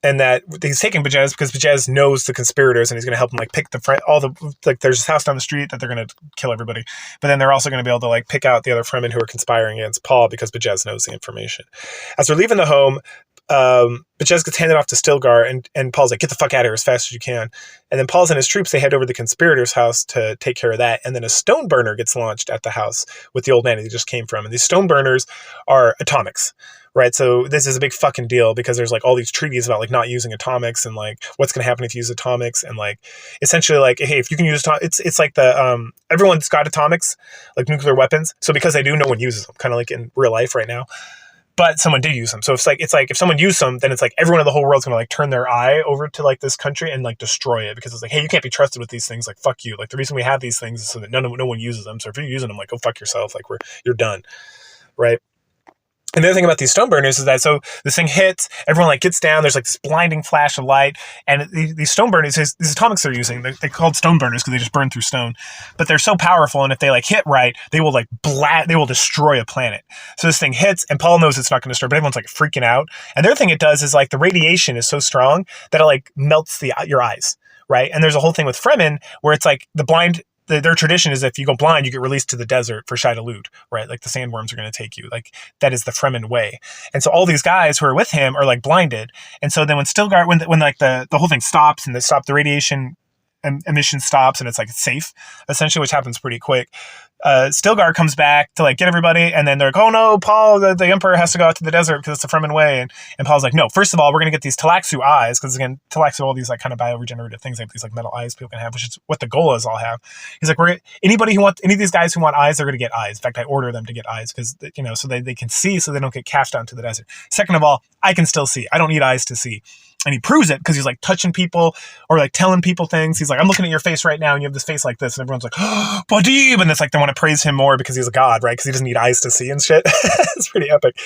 And that he's taking Bajez because Bajez knows the conspirators and he's going to help him like pick there's this house down the street that they're going to kill everybody. But then they're also going to be able to like pick out the other Fremen who are conspiring against Paul because Bajez knows the information. As they're leaving the home, Bajez gets handed off to Stilgar and Paul's like, get the fuck out of here as fast as you can. And then Paul's and his troops, they head over to the conspirators' house to take care of that. And then a stone burner gets launched at the house with the old man he just came from. And these stone burners are atomics. Right. So this is a big fucking deal because there's like all these treaties about like not using atomics and like what's going to happen if you use atomics and like essentially like, hey, if you can use it's like the everyone's got atomics, like nuclear weapons. So because they do, no one uses them, kind of like in real life right now. But someone did use them. So it's like if someone used them, then it's like everyone in the whole world's going to like turn their eye over to like this country and like destroy it because it's like, hey, you can't be trusted with these things. Like, fuck you. Like the reason we have these things is so that no one uses them. So if you're using them, like, go fuck yourself. Like you're done. Right. And the other thing about these stone burners is that so this thing hits, everyone like gets down, there's like this blinding flash of light, and these stone burners, these atomics they're using, they're called stone burners because they just burn through stone, but they're so powerful, and if they like hit right, they will like they will destroy a planet. So this thing hits, and Paul knows it's not going to destroy, but everyone's like freaking out. And the other thing it does is like the radiation is so strong that it like melts your eyes, right? And there's a whole thing with Fremen where it's like their tradition is if you go blind, you get released to the desert for Shai-Hulud, right? Like the sandworms are going to take you. Like that is the Fremen way. And so all these guys who are with him are like blinded. And so then when Stilgar, when like the whole thing stops and the radiation emission stops and it's like safe, essentially, which happens pretty quick. Stilgar comes back to like get everybody, and then they're like, oh no, Paul, the emperor has to go out to the desert because it's the Fremen way. And Paul's like, no, first of all, we're going to get these Talaxu eyes, because again, Talaxu, all these like kind of bioregenerative things, like these like metal eyes people can have, which is what the Golas all have. He's like, anybody who wants, any of these guys who want eyes, they're going to get eyes. In fact, I order them to get eyes because, you know, so they can see, so they don't get cast out to the desert. Second of all, I can still see. I don't need eyes to see. And he proves it because he's like touching people or like telling people things. He's like, I'm looking at your face right now and you have this face like this. And everyone's like, oh, Badib. And it's like they want to praise him more because he's a god, right? Because he doesn't need eyes to see and shit. It's pretty epic.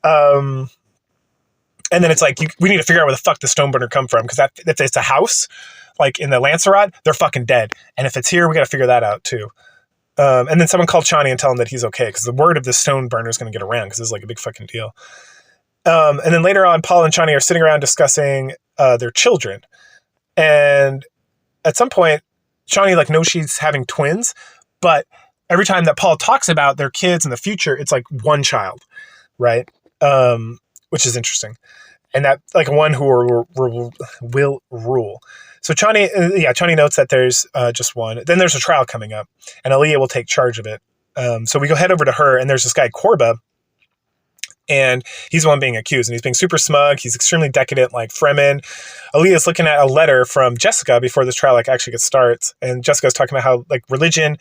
And then it's like, we need to figure out where the fuck the stone burner come from. Because if it's a house, like in the Lancerot, they're fucking dead. And if it's here, we got to figure that out too. And then someone called Chani and tell him that he's okay. Because the word of the stone burner is going to get around because it's like a big fucking deal. And then later on, Paul and Chani are sitting around discussing their children. And at some point, Chani like knows she's having twins, but every time that Paul talks about their kids in the future, it's like one child, right? Which is interesting. And that like one who will rule. So Chani notes that there's just one. Then there's a trial coming up, and Aaliyah will take charge of it. So we go head over to her, and there's this guy, Korba, And he's the one being accused, and he's being super smug. He's extremely decadent, like Fremen. Aaliyah's looking at a letter from Jessica before this trial like actually starts, and Jessica's talking about how like religion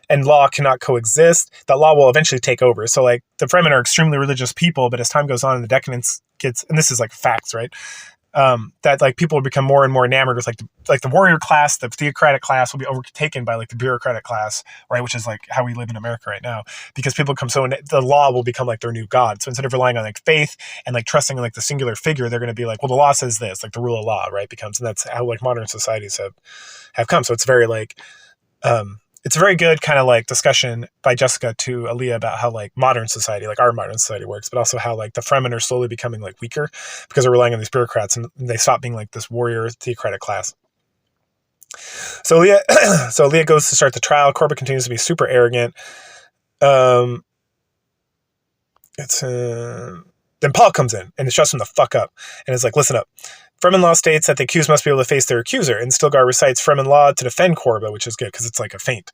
and law cannot coexist. That law will eventually take over. So like the Fremen are extremely religious people, but as time goes on, and the decadence gets, and this is like facts, right? That like people will become more and more enamored with like the warrior class, the theocratic class will be overtaken by like the bureaucratic class, right? Which is like how we live in America right now, because people become so, the law will become like their new god. So instead of relying on like faith and like trusting in like the singular figure, they're going to be like, well, the law says this, like the rule of law, right? Becomes, and that's how like modern societies have come. So it's very like, it's a very good kind of like discussion by Jessica to Aaliyah about how like modern society, like our modern society works, but also how like the Fremen are slowly becoming like weaker because they're relying on these bureaucrats and they stop being like this warrior theocratic class. So Aaliyah goes to start the trial. Corbett continues to be super arrogant. Then Paul comes in and it shuts him the fuck up and is like, listen up. Fremen law states that the accused must be able to face their accuser, and Stilgar recites Fremen law to defend Korba, which is good because it's like a feint,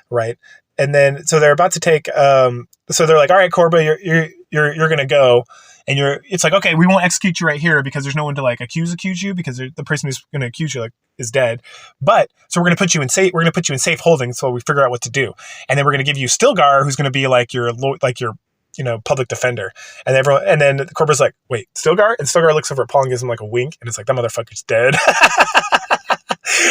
right? And then so they're about to take, so they're like, all right, Korba, you're gonna go, and it's like, okay, we won't execute you right here because there's no one to like accuse you because the person who's gonna accuse you like is dead, but so we're gonna put you in safe holding so we figure out what to do, and then we're gonna give you Stilgar, who's gonna be like your public defender. And then Korba's like, wait, Stilgar? And Stilgar looks over at Paul and gives him like a wink, and it's like, that motherfucker's dead.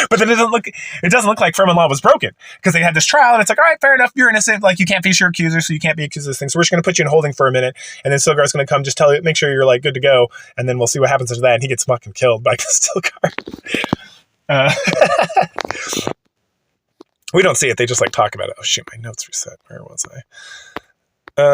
But then it doesn't look like Fremen law was broken, because they had this trial, and it's like, all right, fair enough, you're innocent, like you can't face your accuser, so you can't be accused of this thing. So we're just gonna put you in holding for a minute, and then Stilgar's gonna come just make sure you're like good to go, and then we'll see what happens after that. And he gets fucking killed by Stilgar. We don't see it, they just like talk about it. Oh shit, my notes reset. Where was I? Okay.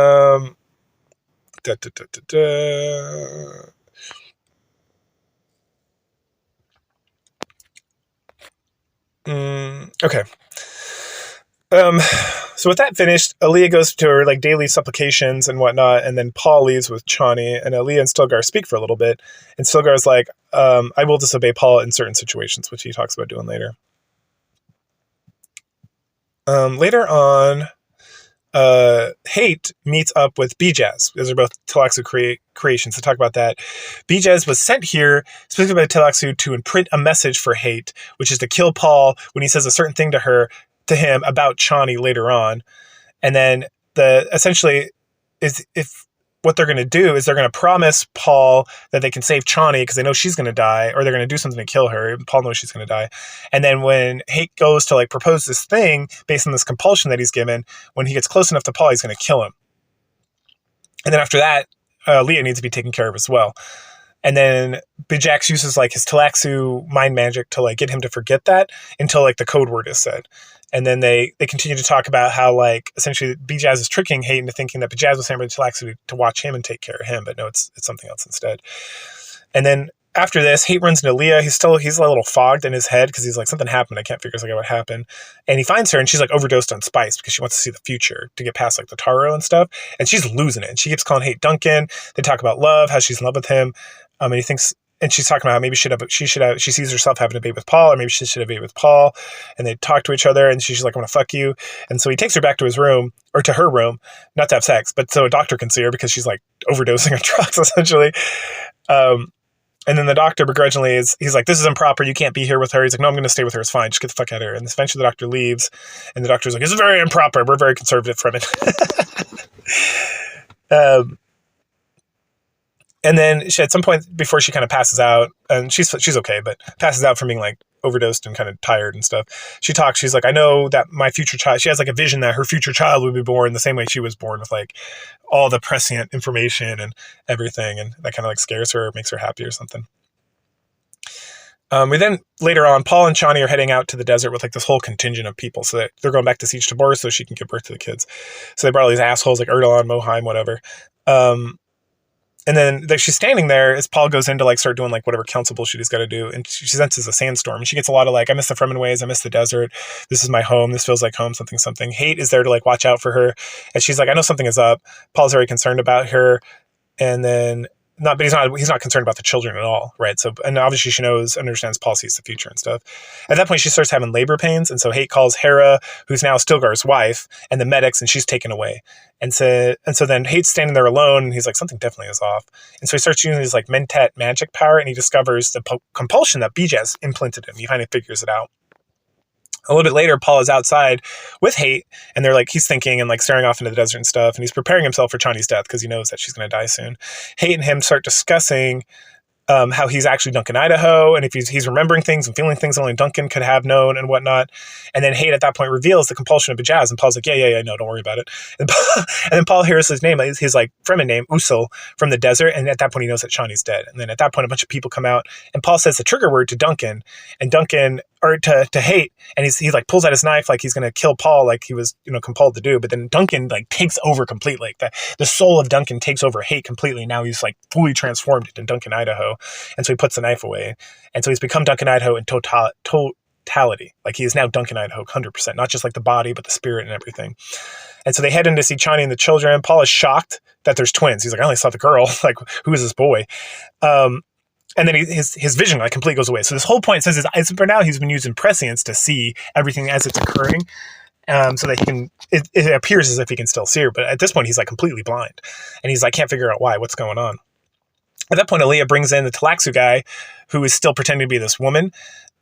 So with that finished, Aaliyah goes to her like daily supplications and whatnot, and then Paul leaves with Chani, and Aaliyah and Stilgar speak for a little bit, and Stilgar's like, I will disobey Paul in certain situations, which he talks about doing later. Later on, Hate meets up with Bijaz. Those are both Tleilaxu creations to talk about that. Bijaz was sent here specifically by Tleilaxu to imprint a message for Hate, which is to kill Paul when he says a certain thing to him about Chani later on. And then essentially is if what they're going to do is they're going to promise Paul that they can save Chani because they know she's going to die, or they're going to do something to kill her. Paul knows she's going to die. And then when Hate goes to like propose this thing based on this compulsion that he's given, when he gets close enough to Paul, he's going to kill him. And then after that, Leah needs to be taken care of as well. And then Bijax uses like his Tleilaxu mind magic to like get him to forget that until like the code word is said. And then they continue to talk about how like essentially Bijaz is tricking Hate into thinking that Bijaz was sent by Tleilaxu to watch him and take care of him, but no, it's something else instead. And then after this, Hate runs into Leah. He's a little fogged in his head because he's like, something happened. I can't figure out what happened. And he finds her and she's like overdosed on spice because she wants to see the future to get past like the Taro and stuff. And she's losing it. And she keeps calling Hate Duncan. They talk about love, how she's in love with him. And he thinks, and she's talking about how maybe she sees herself having a baby with Paul, or maybe she should have a baby with Paul. And they talk to each other, and she's like, I'm going to fuck you. And so he takes her back to his room, or to her room, not to have sex, but so a doctor can see her because she's like overdosing on drugs, essentially. And then the doctor begrudgingly he's like, this is improper. You can't be here with her. He's like, no, I'm going to stay with her. It's fine. Just get the fuck out of here. And eventually the doctor leaves, and the doctor's like, this is very improper. We're very conservative from it. And then at some point before she kind of passes out, and she's okay, but passes out from being like overdosed and kind of tired and stuff. She talks. She's like, I know that my future child, she has like a vision that her future child would be born the same way she was born, with like all the prescient information and everything. And that kind of like scares her, or makes her happy or something. We then later on, Paul and Chani are heading out to the desert with like this whole contingent of people. So that they're going back to Siege Tabor so she can give birth to the kids. So they brought all these assholes like Erdogan, Moheim, whatever. And then she's standing there as Paul goes in to like start doing like whatever council bullshit he's got to do. And she senses a sandstorm. And she gets a lot of like, I miss the Fremen ways. I miss the desert. This is my home. This feels like home, something. Hate is there to like watch out for her. And she's like, I know something is up. Paul's very concerned about her. And then but he's not concerned about the children at all, right? So, and obviously she understands Paul sees the future and stuff. At that point, she starts having labor pains, and so Hate calls Hera, who's now Stilgar's wife, and the medics, and she's taken away. And so then Hate's standing there alone, and he's like, something definitely is off. And so he starts using his like mentat magic power, and he discovers the compulsion that Bijaz implanted him. He finally figures it out. A little bit later, Paul is outside with Hate, and they're like, he's thinking and like staring off into the desert and stuff, and he's preparing himself for Chani's death because he knows that she's going to die soon. Hate and him start discussing how he's actually Duncan Idaho, and if he's remembering things and feeling things only Duncan could have known and whatnot. And then Hate at that point reveals the compulsion of Bijaz, and Paul's like, yeah, no, don't worry about it. And then Paul hears his name, his like Fremen name, Usul, from the desert, and at that point he knows that Chani's dead. And then at that point a bunch of people come out, and Paul says the trigger word to Duncan, and Duncan, or to Hate, and he like pulls out his knife like he's going to kill Paul like he was, compelled to do, but then Duncan like takes over completely. Like the soul of Duncan takes over Hate completely. Now he's like fully transformed into Duncan Idaho. And so he puts the knife away. And so he's become Duncan Idaho in totality. Like he is now Duncan Idaho 100%, not just like the body, but the spirit and everything. And so they head in to see Chani and the children. Paul is shocked that there's twins. He's like, I only saw the girl. Like, who is this boy? And then his vision like completely goes away. So this whole point says is for now he's been using prescience to see everything as it's occurring. So that he can, it appears as if he can still see her. But at this point he's like completely blind. And he's like, can't figure out what's going on. At that point, Aaliyah brings in the Talaxu guy, who is still pretending to be this woman,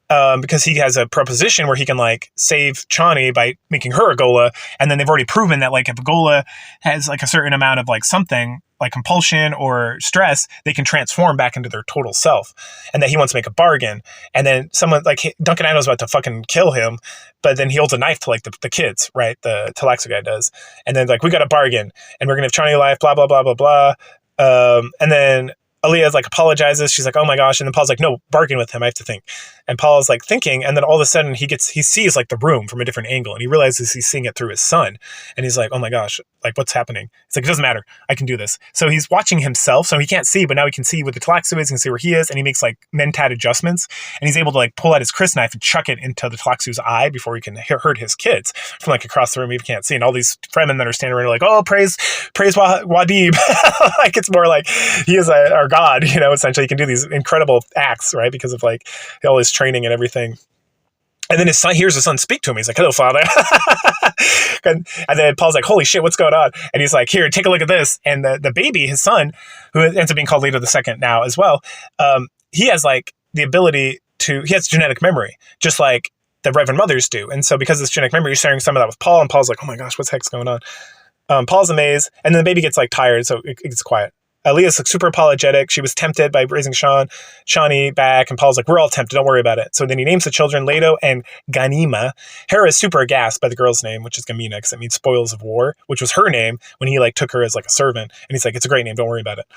because he has a proposition where he can like save Chani by making her a Gola. And then they've already proven that like if a Gola has like a certain amount of like something like compulsion or stress, they can transform back into their total self. And that he wants to make a bargain. And then someone like Duncan Idaho's about to fucking kill him, but then he holds a knife to like the kids, right? The Talaxu guy does. And then like, we got a bargain, and we're gonna have Chani alive, blah blah blah blah blah. And then Aaliyah's like apologizes. She's like, oh my gosh. And then Paul's like, no, bargain with him. I have to think. And Paul's like thinking. And then all of a sudden he sees like the room from a different angle, and he realizes he's seeing it through his son. And he's like, oh my gosh, like what's happening? It's like, it doesn't matter. I can do this. So he's watching himself. So he can't see, but now he can see what the Talaxu is and see where he is. And he makes like mentat adjustments, and he's able to like pull out his Chris knife and chuck it into the Talaxu's eye before he can hurt his kids from like across the room. He can't see. And all these Fremen that are standing around are like, oh, praise Wadib. Like it's more like he is our god, essentially. He can do these incredible acts, right? Because of like all his training and everything. And then his son hears his son speak to him. He's like, hello, father. and then Paul's like, holy shit, what's going on? And he's like, here, take a look at this. And the baby, his son, who ends up being called Leto II now as well, he has like the ability he has genetic memory, just like the Reverend Mothers do. And so because of this genetic memory, he's sharing some of that with Paul, and Paul's like, oh my gosh, what the heck's going on? Paul's amazed, and then the baby gets like tired, so it gets quiet. Leah's like super apologetic. She was tempted by raising Chani back, and Paul's like, we're all tempted, don't worry about it. So then he names the children Leto and Ganima. Hera is super aghast by the girl's name, which is Gamina, because it means spoils of war, which was her name when he like took her as like a servant. And he's like, it's a great name, don't worry about it.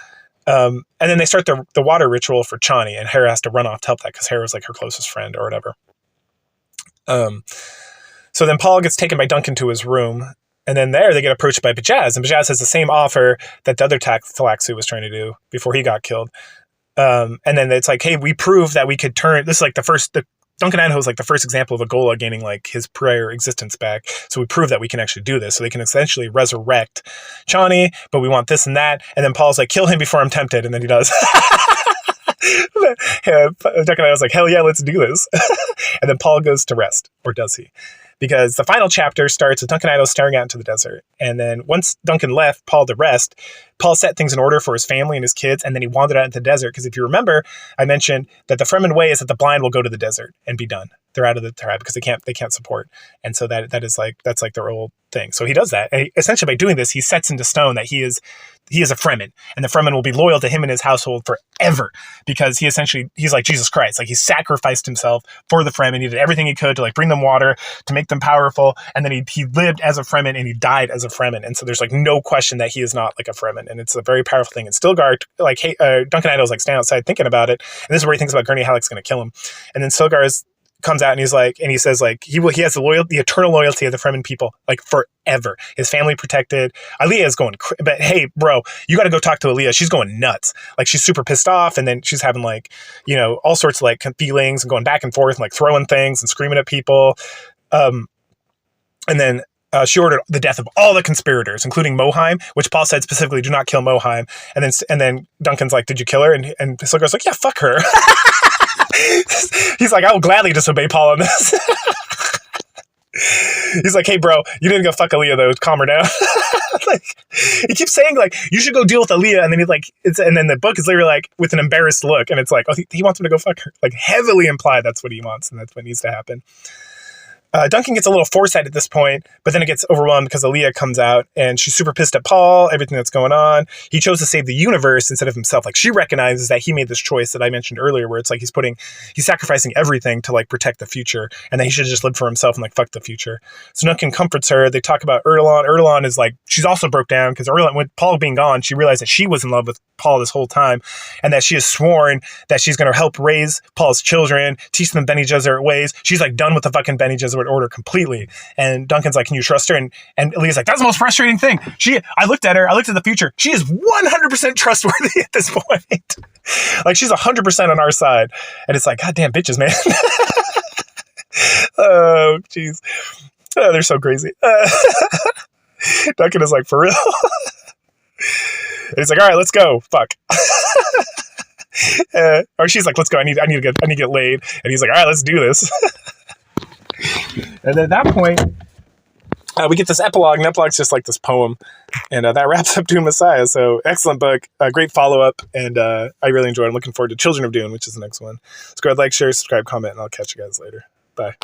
And then they start the water ritual for Chani, and Hera has to run off to help that because Hera's like her closest friend or whatever. So then Paul gets taken by Duncan to his room. And then there they get approached by Bijaz, and Bijaz has the same offer that the other Talaxu was trying to do before he got killed. And then it's like, hey, we proved that we could turn, this is like Duncan Idaho is like the first example of a Gola gaining like his prior existence back. So we proved that we can actually do this. So they can essentially resurrect Chani, but we want this and that. And then Paul's like, kill him before I'm tempted. And then he does. Duncan Idaho's like, hell yeah, let's do this. And then Paul goes to rest, or does he? Because the final chapter starts with Duncan Idaho staring out into the desert. And then once Duncan left Paul to rest, Paul set things in order for his family and his kids, and then he wandered out into the desert. Because if you remember, I mentioned that the Fremen way is that the blind will go to the desert and be done. They're out of the tribe because they can't support. And so that's like their old thing. So he does that. And essentially by doing this, he sets into stone that he is a Fremen, and the Fremen will be loyal to him and his household forever, because he's like Jesus Christ. Like he sacrificed himself for the Fremen. He did everything he could to like bring them water, to make them powerful. And then he lived as a Fremen, and he died as a Fremen. And so there's like no question that he is not like a Fremen. And it's a very powerful thing. And Stilgar, like, hey, Duncan Idaho's like standing outside thinking about it. And this is where he thinks about Gurney Halleck's going to kill him. And then Stilgar comes out and he says like he has the eternal loyalty of the Fremen people like forever. His family protected. Aaliyah is going, but hey, bro, you got to go talk to Aaliyah. She's going nuts. Like she's super pissed off, and then she's having like all sorts of like feelings and going back and forth and like throwing things and screaming at people. And then she ordered the death of all the conspirators, including Moheim, which Paul said specifically, do not kill Moheim. And then Duncan's like, did you kill her? And Silgar's like, yeah, fuck her. He's like, I will gladly disobey Paul on this. He's like, hey, bro, you didn't go fuck Aaliyah, though. Calm her down. Like, he keeps saying, like, you should go deal with Aaliyah. And then he's like, and then the book is literally like, with an embarrassed look. And it's like, oh, he wants him to go fuck her. Like, heavily implied that's what he wants. And that's what needs to happen. Duncan gets a little foresight at this point, but then it gets overwhelmed because Aaliyah comes out and she's super pissed at Paul, everything that's going on. He chose to save the universe instead of himself. Like, she recognizes that he made this choice that I mentioned earlier, where it's like he's sacrificing everything to like protect the future, and that he should have just lived for himself and like fuck the future. So Duncan comforts her. They talk about Erlon. Erlon is like, she's also broke down because Erlon, with Paul being gone, she realized that she was in love with Paul this whole time, and that she has sworn that she's going to help raise Paul's children, teach them Bene Gesserit ways. She's like done with the fucking Bene Gesserit order completely. And Duncan's like, can you trust her? And Leah's like, that's the most frustrating thing. I looked at her, I looked at the future. She is 100% trustworthy at this point. Like, she's 100% on our side. And it's like, goddamn bitches, man. Oh, jeez. Oh, they're so crazy. Duncan is like, for real? And he's like, all right, let's go. Fuck. Or she's like, let's go. I need to get laid. And he's like, all right, let's do this. And then at that point, we get this epilogue, and epilogue's just like this poem, and that wraps up Dune Messiah. So excellent book, great follow-up, and I really enjoyed it. I'm looking forward to Children of Dune, which is the next one. So go ahead, like, share, subscribe, comment, and I'll catch you guys later. Bye.